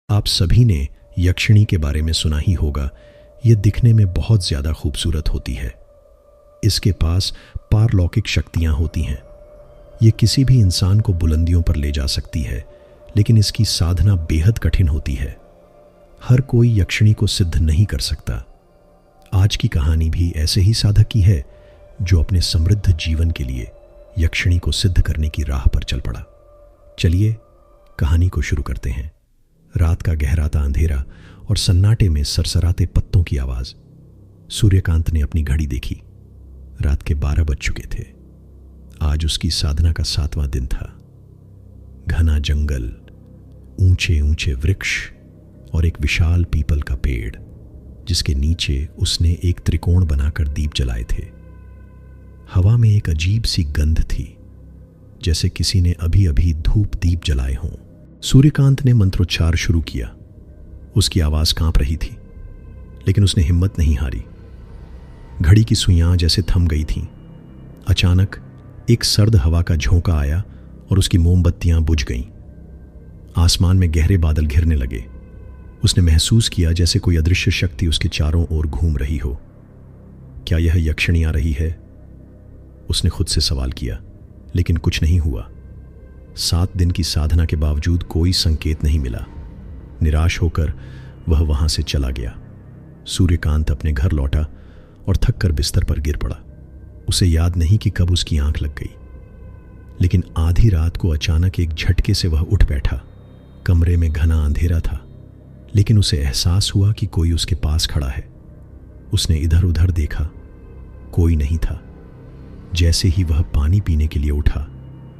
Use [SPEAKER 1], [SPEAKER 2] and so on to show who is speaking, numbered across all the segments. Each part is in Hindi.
[SPEAKER 1] आप सभी ने यक्षिणी के बारे में सुना ही होगा। यह दिखने में बहुत ज्यादा खूबसूरत होती है। इसके पास पारलौकिक शक्तियां होती हैं। ये किसी भी इंसान को बुलंदियों पर ले जा सकती है, लेकिन इसकी साधना बेहद कठिन होती है। हर कोई यक्षिणी को सिद्ध नहीं कर सकता। आज की कहानी भी ऐसे ही साधक की है जो अपने समृद्ध जीवन के लिए यक्षिणी को सिद्ध करने की राह पर चल पड़ा। चलिए कहानी को शुरू करते हैं। रात का गहराता अंधेरा और सन्नाटे में सरसराते पत्तों की आवाज। सूर्यकांत ने अपनी घड़ी देखी। रात के 12 बज चुके थे। आज उसकी साधना का 7वां दिन था। घना जंगल, ऊंचे ऊंचे वृक्ष और एक विशाल पीपल का पेड़, जिसके नीचे उसने एक त्रिकोण बनाकर दीप जलाए थे। हवा में एक अजीब सी गंध थी, जैसे किसी ने अभी अभी धूप दीप जलाए हों। सूर्यकांत ने मंत्रोच्चार शुरू किया। उसकी आवाज कांप रही थी, लेकिन उसने हिम्मत नहीं हारी। घड़ी की सुइयां जैसे थम गई थीं। अचानक एक सर्द हवा का झोंका आया और उसकी मोमबत्तियां बुझ गईं। आसमान में गहरे बादल घिरने लगे। उसने महसूस किया जैसे कोई अदृश्य शक्ति उसके चारों ओर घूम रही हो। क्या यह यक्षिणी आ रही है? उसने खुद से सवाल किया, लेकिन कुछ नहीं हुआ। 7 दिन की साधना के बावजूद कोई संकेत नहीं मिला। निराश होकर वह वहां से चला गया। सूर्यकांत अपने घर लौटा और थक कर बिस्तर पर गिर पड़ा। उसे याद नहीं कि कब उसकी आंख लग गई, लेकिन आधी रात को अचानक एक झटके से वह उठ बैठा। कमरे में घना अंधेरा था, लेकिन उसे एहसास हुआ कि कोई उसके पास खड़ा है। उसने इधर उधर देखा, कोई नहीं था। जैसे ही वह पानी पीने के लिए उठा,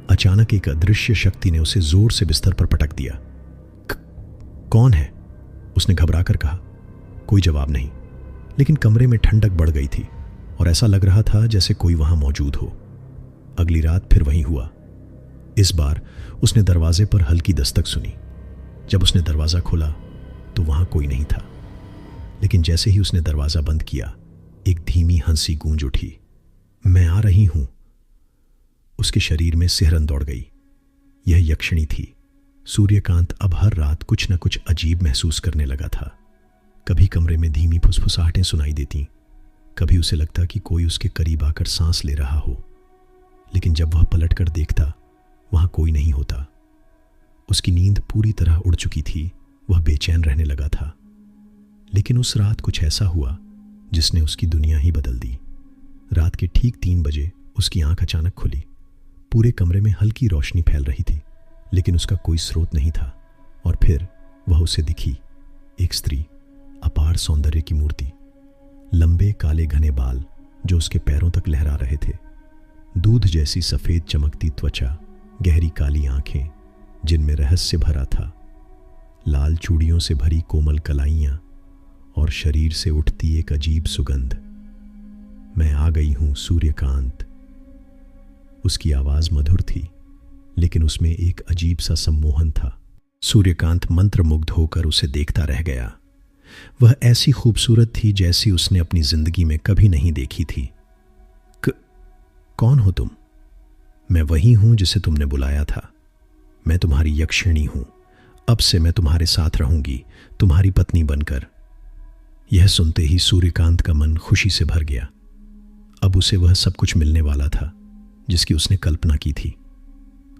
[SPEAKER 1] अचानक एक अदृश्य शक्ति ने उसे जोर से बिस्तर पर पटक दिया। कौन है? उसने घबराकर कहा। कोई जवाब नहीं, लेकिन कमरे में ठंडक बढ़ गई थी और ऐसा लग रहा था जैसे कोई वहां मौजूद हो। अगली रात फिर वही हुआ। इस बार उसने दरवाजे पर हल्की दस्तक सुनी। जब उसने दरवाजा खोला तो वहां कोई नहीं था, लेकिन जैसे ही उसने दरवाजा बंद किया, एक धीमी हंसी गूंज उठी। मैं आ रही हूं। उसके शरीर में सिहरन दौड़ गई। यह यक्षिणी थी। सूर्यकांत अब हर रात कुछ न कुछ अजीब महसूस करने लगा था। कभी कमरे में धीमी फुसफुसाहटें सुनाई देती, कभी उसे लगता कि कोई उसके करीब आकर सांस ले रहा हो, लेकिन जब वह पलटकर देखता, वहां कोई नहीं होता। उसकी नींद पूरी तरह उड़ चुकी थी। वह बेचैन रहने लगा था। लेकिन उस रात कुछ ऐसा हुआ जिसने उसकी दुनिया ही बदल दी। रात के ठीक 3 बजे उसकी आंख अचानक खुली। पूरे कमरे में हल्की रोशनी फैल रही थी, लेकिन उसका कोई स्रोत नहीं था। और फिर वह उसे दिखी, एक स्त्री, अपार सौंदर्य की मूर्ति। लंबे काले घने बाल जो उसके पैरों तक लहरा रहे थे, दूध जैसी सफेद चमकती त्वचा, गहरी काली आंखें जिनमें रहस्य भरा था, लाल चूड़ियों से भरी कोमल कलाइयां और शरीर से उठती एक अजीब सुगंध। मैं आ गई हूं सूर्यकांत। उसकी आवाज मधुर थी, लेकिन उसमें एक अजीब सा सम्मोहन था। सूर्यकांत मंत्रमुग्ध होकर उसे देखता रह गया। वह ऐसी खूबसूरत थी जैसी उसने अपनी जिंदगी में कभी नहीं देखी थी। कौन हो तुम? मैं वही हूं जिसे तुमने बुलाया था। मैं तुम्हारी यक्षिणी हूं। अब से मैं तुम्हारे साथ रहूंगी, तुम्हारी पत्नी बनकर। यह सुनते ही सूर्यकांत का मन खुशी से भर गया। अब उसे वह सब कुछ मिलने वाला था जिसकी उसने कल्पना की थी।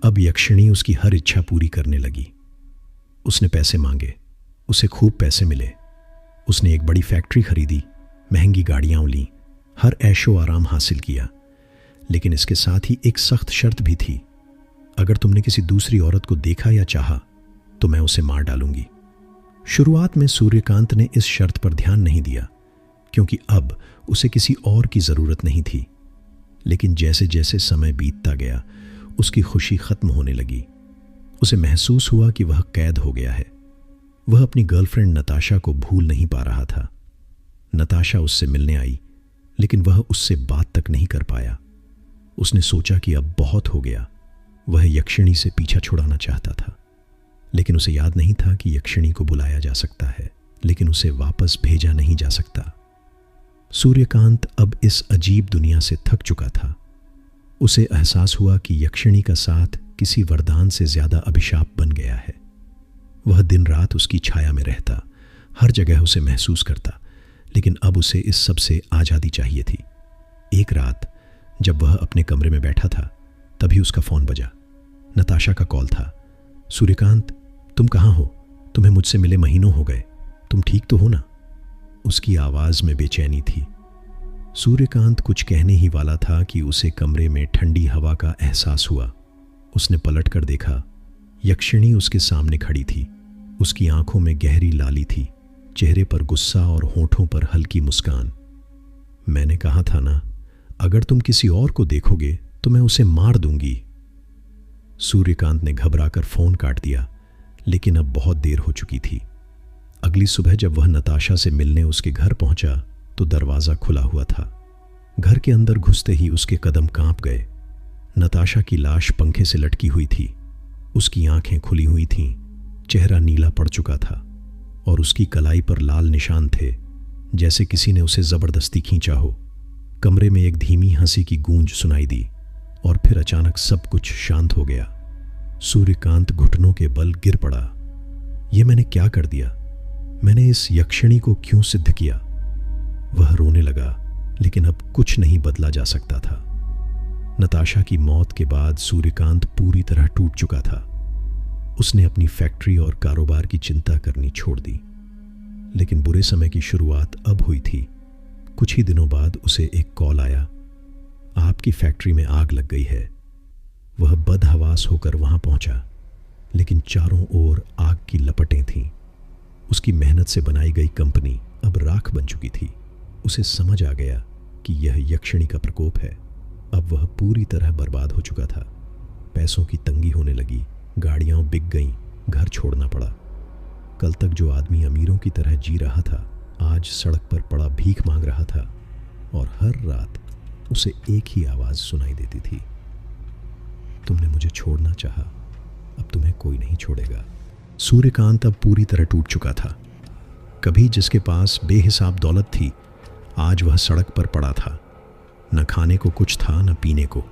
[SPEAKER 1] अब यक्षिणी उसकी हर इच्छा पूरी करने लगी। उसने पैसे मांगे, उसे खूब पैसे मिले। उसने एक बड़ी फैक्ट्री खरीदी, महंगी गाड़ियां लीं, हर ऐशो आराम हासिल किया। लेकिन इसके साथ ही एक सख्त शर्त भी थी। अगर तुमने किसी दूसरी औरत को देखा या चाहा तो मैं उसे मार डालूंगी। शुरुआत में सूर्यकांत ने इस शर्त पर ध्यान नहीं दिया, क्योंकि अब उसे किसी और की जरूरत नहीं थी। लेकिन जैसे जैसे समय बीतता गया, उसकी खुशी खत्म होने लगी। उसे महसूस हुआ कि वह कैद हो गया है। वह अपनी गर्लफ्रेंड नताशा को भूल नहीं पा रहा था। नताशा उससे मिलने आई, लेकिन वह उससे बात तक नहीं कर पाया। उसने सोचा कि अब बहुत हो गया। वह यक्षिणी से पीछा छुड़ाना चाहता था, लेकिन उसे याद नहीं था कि यक्षिणी को बुलाया जा सकता है, लेकिन उसे वापस भेजा नहीं जा सकता। सूर्यकांत अब इस अजीब दुनिया से थक चुका था। उसे एहसास हुआ कि यक्षिणी का साथ किसी वरदान से ज्यादा अभिशाप बन गया है। वह दिन रात उसकी छाया में रहता, हर जगह उसे महसूस करता, लेकिन अब उसे इस सब से आज़ादी चाहिए थी। एक रात जब वह अपने कमरे में बैठा था, तभी उसका फ़ोन बजा। नताशा का कॉल था। सूर्यकांत, तुम कहाँ हो? तुम्हें मुझसे मिले महीनों हो गए। तुम ठीक तो हो ना? उसकी आवाज़ में बेचैनी थी। सूर्यकांत कुछ कहने ही वाला था कि उसे कमरे में ठंडी हवा का एहसास हुआ। उसने पलट कर देखा। यक्षिणी उसके सामने खड़ी थी। उसकी आंखों में गहरी लाली थी, चेहरे पर गुस्सा और होठों पर हल्की मुस्कान। मैंने कहा था ना, अगर तुम किसी और को देखोगे तो मैं उसे मार दूंगी। सूर्यकांत ने घबराकर फोन काट दिया, लेकिन अब बहुत देर हो चुकी थी। अगली सुबह जब वह नताशा से मिलने उसके घर पहुंचा तो दरवाजा खुला हुआ था। घर के अंदर घुसते ही उसके कदम कांप गए। नताशा की लाश पंखे से लटकी हुई थी। उसकी आंखें खुली हुई थीं, चेहरा नीला पड़ चुका था और उसकी कलाई पर लाल निशान थे, जैसे किसी ने उसे जबरदस्ती खींचा हो। कमरे में एक धीमी हंसी की गूंज सुनाई दी और फिर अचानक सब कुछ शांत हो गया। सूर्यकांत घुटनों के बल गिर पड़ा। यह मैंने क्या कर दिया? मैंने इस यक्षिणी को क्यों सिद्ध किया? वह रोने लगा, लेकिन अब कुछ नहीं बदला जा सकता था। नताशा की मौत के बाद सूर्यकांत पूरी तरह टूट चुका था। उसने अपनी फैक्ट्री और कारोबार की चिंता करनी छोड़ दी। लेकिन बुरे समय की शुरुआत अब हुई थी। कुछ ही दिनों बाद उसे एक कॉल आया, आपकी फैक्ट्री में आग लग गई है। वह बदहवास होकर वहां पहुंचा, लेकिन चारों ओर आग की लपटें थीं। उसकी मेहनत से बनाई गई कंपनी अब राख बन चुकी थी। उसे समझ आ गया कि यह यक्षिणी का प्रकोप है। अब वह पूरी तरह बर्बाद हो चुका था। पैसों की तंगी होने लगी, गाड़ियां बिक गईं, घर छोड़ना पड़ा। कल तक जो आदमी अमीरों की तरह जी रहा था, आज सड़क पर पड़ा भीख मांग रहा था और हर रात उसे एक ही आवाज़ सुनाई देती थी, तुमने मुझे छोड़ना चाहा, अब तुम्हें कोई नहीं छोड़ेगा। सूर्यकांत अब पूरी तरह टूट चुका था। कभी जिसके पास बेहिसाब दौलत थी, आज वह सड़क पर पड़ा था। न खाने को कुछ था, न पीने को।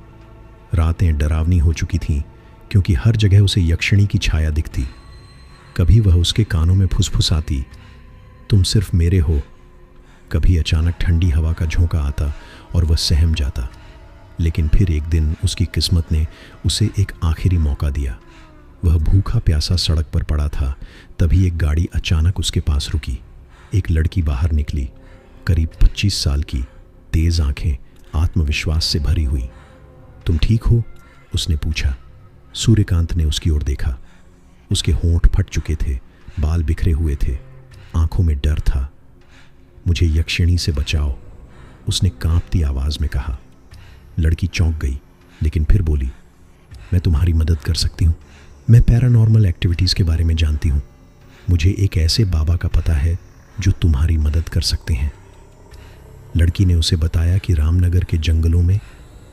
[SPEAKER 1] रातें डरावनी हो चुकी थीं, क्योंकि हर जगह उसे यक्षिणी की छाया दिखती। कभी वह उसके कानों में फुसफुसाती, तुम सिर्फ मेरे हो। कभी अचानक ठंडी हवा का झोंका आता और वह सहम जाता। लेकिन फिर एक दिन उसकी किस्मत ने उसे एक आखिरी मौका दिया। वह भूखा प्यासा सड़क पर पड़ा था, तभी एक गाड़ी अचानक उसके पास रुकी। एक लड़की बाहर निकली, करीब 25 साल की, तेज आंखें, आत्मविश्वास से भरी हुई। तुम ठीक हो? उसने पूछा। सूर्यकांत ने उसकी ओर देखा। उसके होंठ फट चुके थे, बाल बिखरे हुए थे, आंखों में डर था। मुझे यक्षिणी से बचाओ, उसने कांपती आवाज में कहा। लड़की चौंक गई, लेकिन फिर बोली, मैं तुम्हारी मदद कर सकती हूँ। मैं पैरानॉर्मल एक्टिविटीज़ के बारे में जानती हूँ। मुझे एक ऐसे बाबा का पता है जो तुम्हारी मदद कर सकते हैं। लड़की ने उसे बताया कि रामनगर के जंगलों में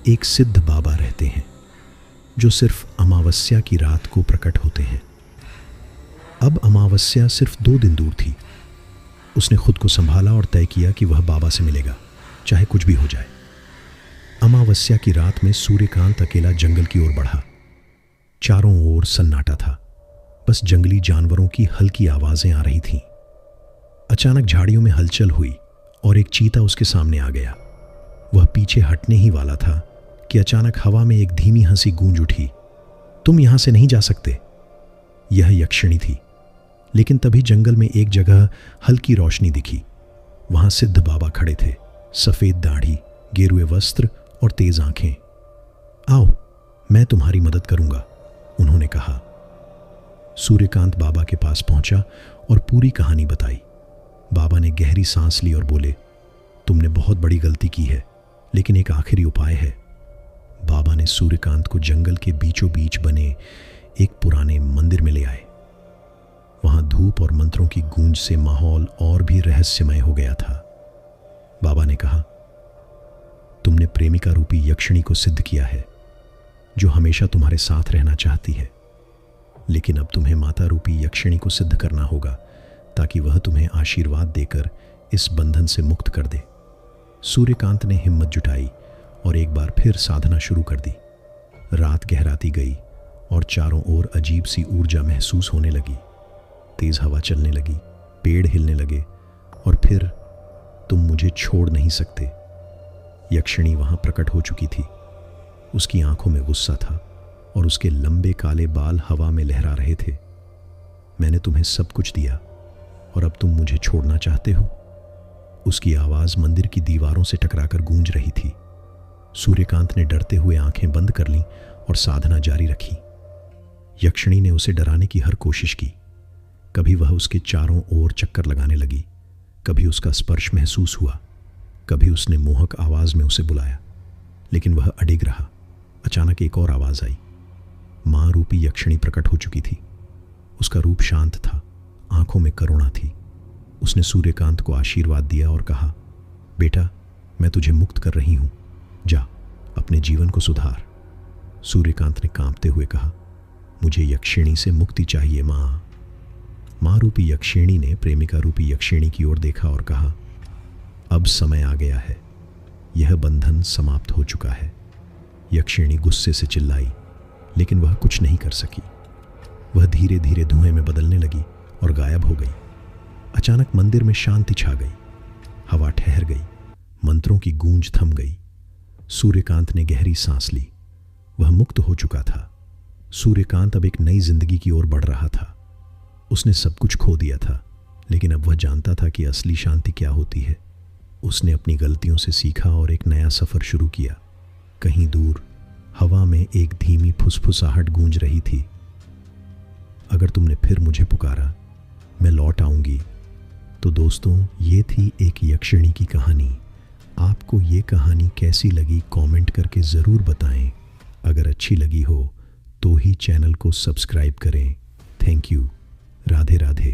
[SPEAKER 1] एक सिद्ध बाबा रहते हैं, जो सिर्फ अमावस्या की रात को प्रकट होते हैं। अब अमावस्या सिर्फ 2 दिन दूर थी। उसने खुद को संभाला और तय किया कि वह बाबा से मिलेगा, चाहे कुछ भी हो जाए। अमावस्या की रात में सूर्यकांत अकेला जंगल की ओर बढ़ा। चारों ओर सन्नाटा था, बस जंगली जानवरों की हल्की आवाजें आ रही थीं। अचानक झाड़ियों में हलचल हुई और एक चीता उसके सामने आ गया। वह पीछे हटने ही वाला था कि अचानक हवा में एक धीमी हंसी गूंज उठी। तुम यहां से नहीं जा सकते। यह यक्षिणी थी। लेकिन तभी जंगल में एक जगह हल्की रोशनी दिखी। वहां सिद्ध बाबा खड़े थे, सफेद दाढ़ी, गेरुए वस्त्र और तेज आंखें। आओ, मैं तुम्हारी मदद करूंगा, उन्होंने कहा। सूर्यकांत बाबा के पास पहुंचा और पूरी कहानी बताई। बाबा ने गहरी सांस ली और बोले, तुमने बहुत बड़ी गलती की है, लेकिन एक आखिरी उपाय है। बाबा ने सूर्यकांत को जंगल के बीचों बीच बने एक पुराने मंदिर में ले आए। वहां धूप और मंत्रों की गूंज से माहौल और भी रहस्यमय हो गया था। बाबा ने कहा, तुमने प्रेमिका रूपी यक्षिणी को सिद्ध किया है, जो हमेशा तुम्हारे साथ रहना चाहती है। लेकिन अब तुम्हें माता रूपी यक्षिणी को सिद्ध करना होगा, ताकि वह तुम्हें आशीर्वाद देकर इस बंधन से मुक्त कर दे। सूर्यकांत ने हिम्मत जुटाई और एक बार फिर साधना शुरू कर दी। रात गहराती गई और चारों ओर अजीब सी ऊर्जा महसूस होने लगी। तेज हवा चलने लगी, पेड़ हिलने लगे और फिर तुम मुझे छोड़ नहीं सकते। यक्षिणी वहां प्रकट हो चुकी थी। उसकी आंखों में गुस्सा था और उसके लंबे काले बाल हवा में लहरा रहे थे। मैंने तुम्हें सब कुछ दिया और अब तुम मुझे छोड़ना चाहते हो? उसकी आवाज मंदिर की दीवारों से टकराकर गूंज रही थी। सूर्यकांत ने डरते हुए आंखें बंद कर लीं और साधना जारी रखी। यक्षिणी ने उसे डराने की हर कोशिश की। कभी वह उसके चारों ओर चक्कर लगाने लगी, कभी उसका स्पर्श महसूस हुआ, कभी उसने मोहक आवाज में उसे बुलाया, लेकिन वह अडिग रहा। अचानक एक और आवाज आई। मां रूपी यक्षिणी प्रकट हो चुकी थी। उसका रूप शांत था, आंखों में करुणा थी। उसने सूर्यकांत को आशीर्वाद दिया और कहा, बेटा, मैं तुझे मुक्त कर रही हूं, जा अपने जीवन को सुधार। सूर्यकांत ने कांपते हुए कहा, मुझे यक्षिणी से मुक्ति चाहिए मां। मां रूपी यक्षिणी ने प्रेमिका रूपी यक्षिणी की ओर देखा और कहा, अब समय आ गया है, यह बंधन समाप्त हो चुका है। यक्षिणी गुस्से से चिल्लाई, लेकिन वह कुछ नहीं कर सकी। वह धीरे धीरे धुएं में बदलने लगी और गायब हो गई। अचानक मंदिर में शांति छा गई। हवा ठहर गई, मंत्रों की गूंज थम गई। सूर्यकांत ने गहरी सांस ली। वह मुक्त हो चुका था। सूर्यकांत अब एक नई जिंदगी की ओर बढ़ रहा था। उसने सब कुछ खो दिया था, लेकिन अब वह जानता था कि असली शांति क्या होती है। उसने अपनी गलतियों से सीखा और एक नया सफर शुरू किया। कहीं दूर हवा में एक धीमी फुसफुसाहट गूंज रही थी, अगर तुमने फिर मुझे पुकारा, मैं लौट आऊंगी। तो दोस्तों, ये थी एक यक्षिणी की कहानी। आपको ये कहानी कैसी लगी कमेंट करके ज़रूर बताएं। अगर अच्छी लगी हो तो ही चैनल को सब्सक्राइब करें। Thank you. राधे राधे।